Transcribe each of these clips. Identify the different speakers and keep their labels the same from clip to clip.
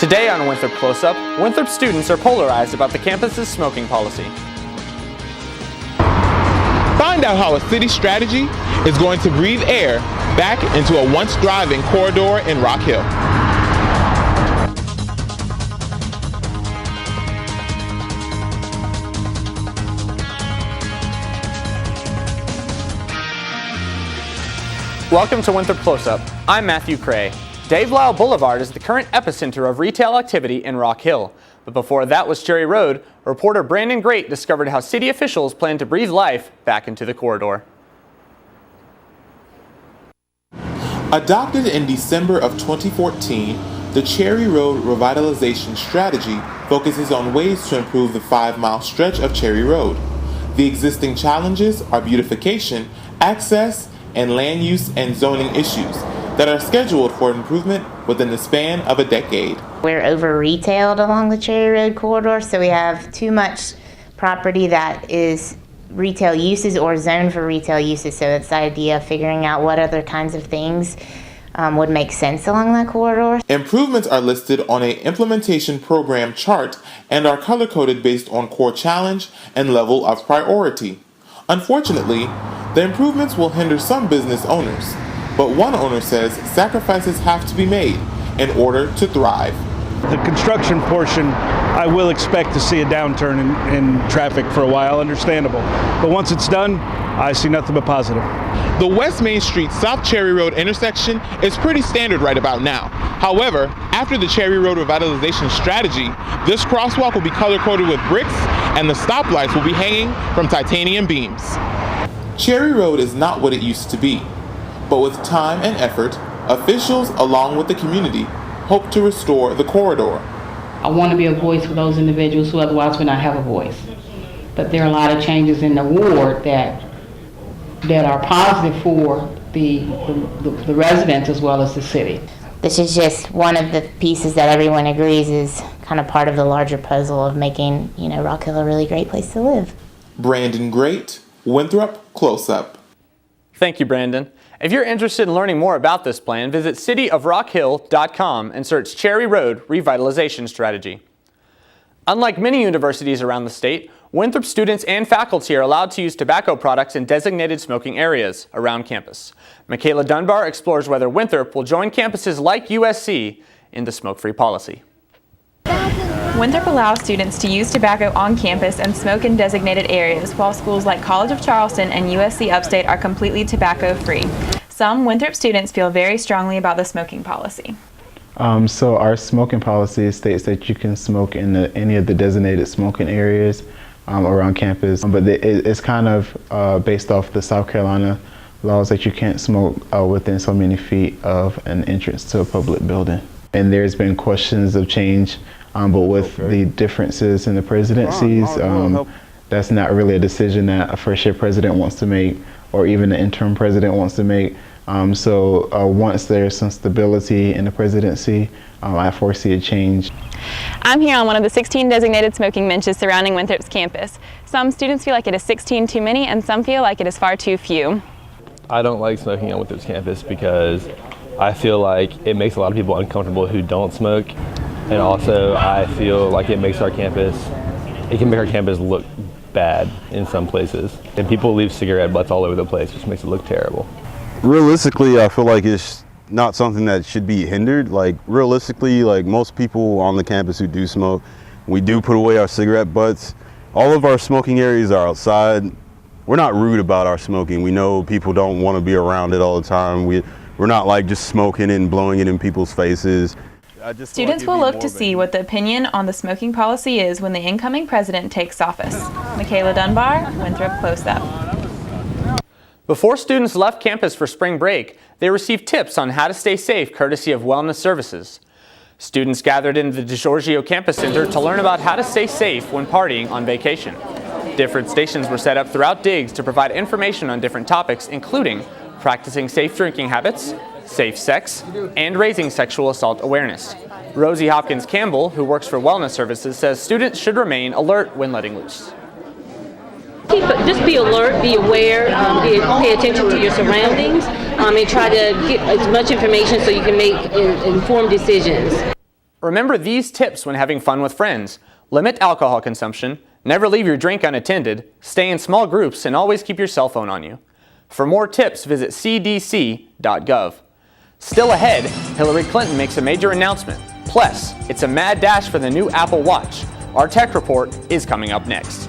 Speaker 1: Today on Winthrop Close Up, Winthrop students are polarized about the campus's smoking policy.
Speaker 2: Find out how a city strategy is going to breathe air back into a once thriving corridor in Rock Hill.
Speaker 1: Welcome to Winthrop Close Up. I'm Matthew Kreh. Dave Lyle Boulevard is the current epicenter of retail activity in Rock Hill. But before that was Cherry Road, reporter Brandon Great discovered how city officials plan to breathe life back into the corridor.
Speaker 2: Adopted in December of 2014, the Cherry Road Revitalization Strategy focuses on ways to improve the 5-mile stretch of Cherry Road. The existing challenges are beautification, access, and land use and zoning issues that are scheduled for improvement within the span of a decade.
Speaker 3: We're over-retailed along the Cherry Road corridor, so we have too much property that is retail uses or zoned for retail uses. So it's the idea of figuring out what other kinds of things would make sense along that corridor.
Speaker 2: Improvements are listed on an implementation program chart and are color-coded based on core challenge and level of priority. Unfortunately, the improvements will hinder some business owners, but one owner says sacrifices have to be made in order to thrive.
Speaker 4: The construction portion, I will expect to see a downturn in traffic for a while, understandable. But once it's done, I see nothing but positive.
Speaker 2: The West Main Street South Cherry Road intersection is pretty standard right about now. However, after the Cherry Road Revitalization Strategy, this crosswalk will be color-coded with bricks and the stoplights will be hanging from titanium beams. Cherry Road is not what it used to be, but with time and effort, officials along with the community hope to restore the corridor.
Speaker 5: I want to be a voice for those individuals who otherwise would not have a voice. But there are a lot of changes in the ward that are positive for the residents as well as the city.
Speaker 3: This is just one of the pieces that everyone agrees is kind of part of the larger puzzle of making, Rock Hill a really great place to live.
Speaker 2: Brandon Great, Winthrop Close Up.
Speaker 1: Thank you, Brandon. If you're interested in learning more about this plan, visit cityofrockhill.com and search Cherry Road Revitalization Strategy. Unlike many universities around the state, Winthrop students and faculty are allowed to use tobacco products in designated smoking areas around campus. Michaela Dunbar explores whether Winthrop will join campuses like USC in the smoke-free policy.
Speaker 6: Winthrop allows students to use tobacco on campus and smoke in designated areas, while schools like College of Charleston and USC Upstate are completely tobacco-free. Some Winthrop students feel very strongly about the smoking policy.
Speaker 7: So our smoking policy states that you can smoke in any of the designated smoking areas around campus, but it's kind of based off the South Carolina laws that you can't smoke within so many feet of an entrance to a public building. And there's been questions of change, but with the differences in the presidencies, that's not really a decision that a first-year president wants to make or even the interim president wants to make. So once there's some stability in the presidency, I foresee a change.
Speaker 6: I'm here on one of the 16 designated smoking benches surrounding Winthrop's campus. Some students feel like it is 16 too many, and some feel like it is far too few.
Speaker 8: I don't like smoking on Winthrop's campus because I feel like it makes a lot of people uncomfortable who don't smoke, and also I feel like it can make our campus look bad in some places, and people leave cigarette butts all over the place, which makes it look terrible.
Speaker 9: Realistically, I feel like it's not something that should be hindered. Like realistically, like most people on the campus who do smoke, we do put away our cigarette butts. All of our smoking areas are outside. We're not rude about our smoking. We know people don't want to be around it all the time. We're not like just smoking and blowing it in people's faces.
Speaker 6: Students will look to see what the opinion on the smoking policy is when the incoming president takes office. Michaela Dunbar, Winthrop Close Up.
Speaker 1: Before students left campus for spring break, they received tips on how to stay safe courtesy of wellness services. Students gathered in the DeGiorgio Campus Center to learn about how to stay safe when partying on vacation. Different stations were set up throughout digs to provide information on different topics, including practicing safe drinking habits, safe sex, and raising sexual assault awareness. Rosie Hopkins Campbell, who works for Wellness Services, says students should remain alert when letting loose.
Speaker 10: Just be alert, be aware, pay attention to your surroundings, and try to get as much information so you can make informed decisions.
Speaker 1: Remember these tips when having fun with friends. Limit alcohol consumption, never leave your drink unattended, stay in small groups, and always keep your cell phone on you. For more tips, visit cdc.gov. Still ahead, Hillary Clinton makes a major announcement. Plus, it's a mad dash for the new Apple Watch. Our tech report is coming up next.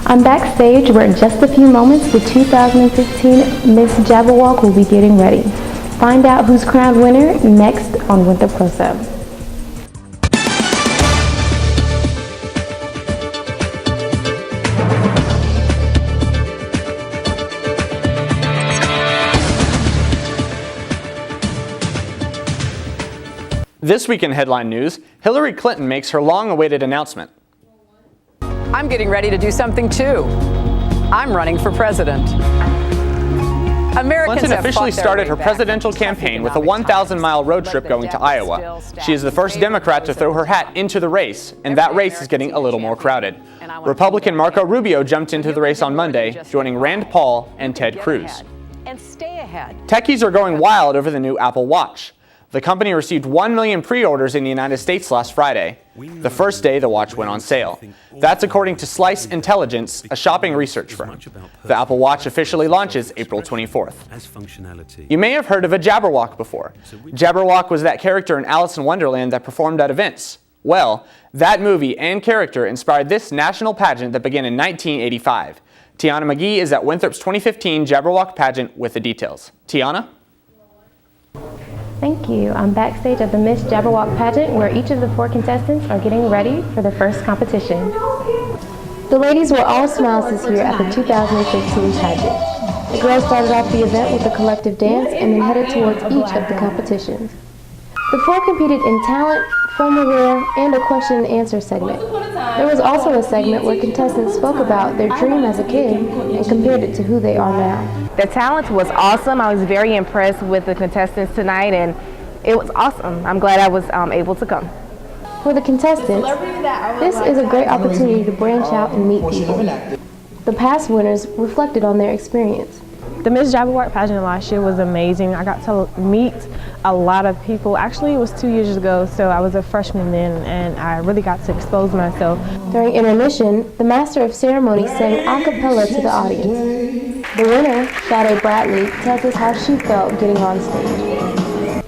Speaker 11: I'm backstage where in just a few moments the 2015 Miss Jabberwock will be getting ready. Find out who's crowned winner next on Winthrop Close Up.
Speaker 1: This week in headline news, Hillary Clinton makes her long-awaited announcement.
Speaker 12: I'm getting ready to do something too. I'm running for president. Americans
Speaker 1: Clinton officially started her presidential campaign with a 1,000-mile road trip going to Iowa. She is the first Democrat to throw her hat into the race, and that race is getting a little more crowded. Republican Marco Rubio jumped into the race on Monday, joining Rand Paul and Ted Cruz.
Speaker 12: And stay ahead.
Speaker 1: Techies are going wild over the new Apple Watch. The company received 1 million pre-orders in the United States last Friday, the first day the watch went on sale. That's according to Slice Intelligence, a shopping research firm. The Apple Watch officially launches April 24th. You may have heard of a Jabberwock before. Jabberwock was that character in Alice in Wonderland that performed at events. Well, that movie and character inspired this national pageant that began in 1985. Tiana McGee is at Winthrop's 2015 Jabberwock pageant with the details. Tiana?
Speaker 11: Thank you. I'm backstage at the Miss Jabberwock pageant where each of the 4 contestants are getting ready for their first competition. The ladies were all smiles this year at the 2015 pageant. The girls started off the event with a collective dance and then headed towards each of the competitions. The 4 competed in talent, formal wear, and a question and answer segment. There was also a segment where contestants spoke about their dream as a kid and compared it to who they are now.
Speaker 13: The talent was awesome. I was very impressed with the contestants tonight, and it was awesome. I'm glad I was able to come.
Speaker 11: For the contestants, this is a great opportunity to branch out and meet people. The past winners reflected on their experience.
Speaker 14: The Miss Jabberwock pageant last year was amazing. I got to meet a lot of people. Actually, it was 2 years ago, so I was a freshman then, and I really got to expose myself.
Speaker 11: During intermission, the Master of Ceremonies sang a cappella to the audience. The winner, Shadow Bradley, tells us how she felt getting on stage.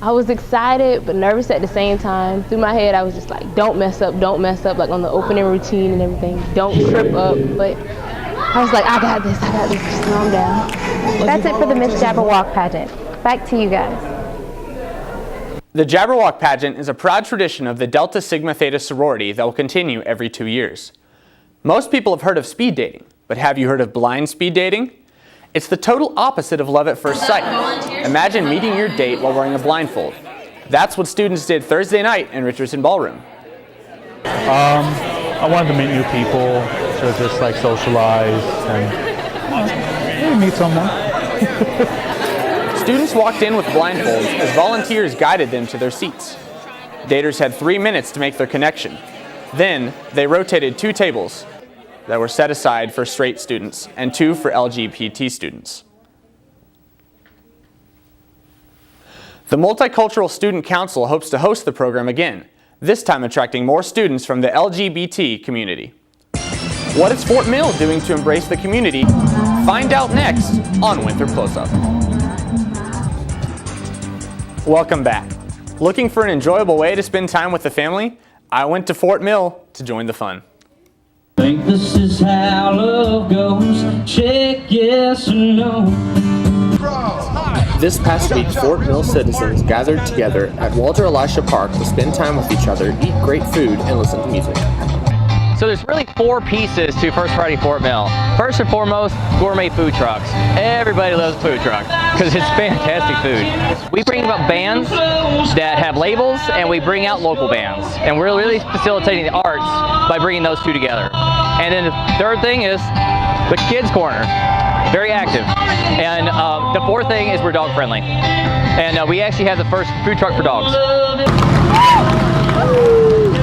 Speaker 13: I was excited but nervous at the same time. Through my head, I was just like, don't mess up, like on the opening routine and everything. Don't trip up, but I was like, I got this, just calm down.
Speaker 11: That's it for the Miss Jabberwock pageant. Back to you guys.
Speaker 1: The Jabberwock pageant is a proud tradition of the Delta Sigma Theta sorority that will continue every 2 years. Most people have heard of speed dating, but have you heard of blind speed dating? It's the total opposite of love at first sight. Imagine meeting your date while wearing a blindfold. That's what students did Thursday night in Richardson Ballroom.
Speaker 15: I wanted to meet new people, to just like socialize and maybe meet someone.
Speaker 1: Students walked in with blindfolds as volunteers guided them to their seats. Daters had 3 minutes to make their connection. Then they rotated 2 tables that were set aside for straight students and 2 for LGBT students. The Multicultural Student Council hopes to host the program again, this time attracting more students from the LGBT community. What is Fort Mill doing to embrace the community? Find out next on Winthrop Close Up. Welcome back. Looking for an enjoyable way to spend time with the family? I went to Fort Mill to join the fun.
Speaker 16: Think this is how love goes. Check yes or no.
Speaker 1: This past week, Fort Mill citizens gathered together at Walter Elisha Park to spend time with each other, eat great food, and listen to music.
Speaker 17: So there's really 4 pieces to First Friday Fort Mill. First and foremost, gourmet food trucks. Everybody loves a food truck because it's fantastic food. We bring up bands that have labels, and we bring out local bands. And we're really facilitating the arts by bringing those 2 together. And then the third thing is the kids' corner. Very active. And the 4th thing is we're dog friendly. And we actually have the first food truck for dogs.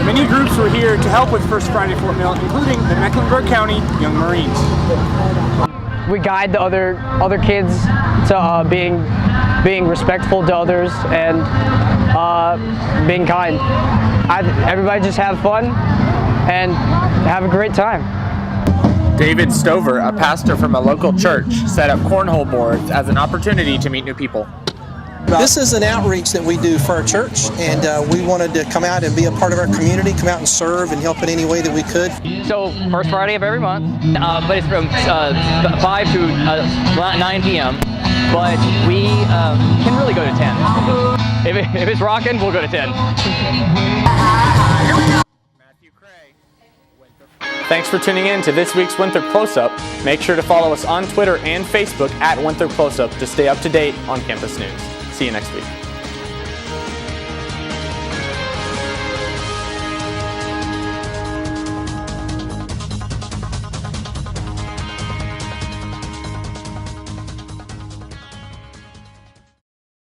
Speaker 18: Many groups were here to help with First Friday Fort Mill, including the Mecklenberg County Young Marines.
Speaker 19: We guide the other kids to being being respectful to others, and being kind. Everybody just have fun and have a great time.
Speaker 1: David Stover, a pastor from a local church, set up cornhole boards as an opportunity to meet new people.
Speaker 20: This is an outreach that we do for our church, and we wanted to come out and be a part of our community, come out and serve and help in any way that we could.
Speaker 17: So, first Friday of every month, but it's from 5 to 9 p.m., but we can really go to 10. If it's rocking, we'll go to 10.
Speaker 1: Thanks for tuning in to this week's Winthrop Close Up. Make sure to follow us on Twitter and Facebook at Winthrop Close Up to stay up to date on campus news. See you next week.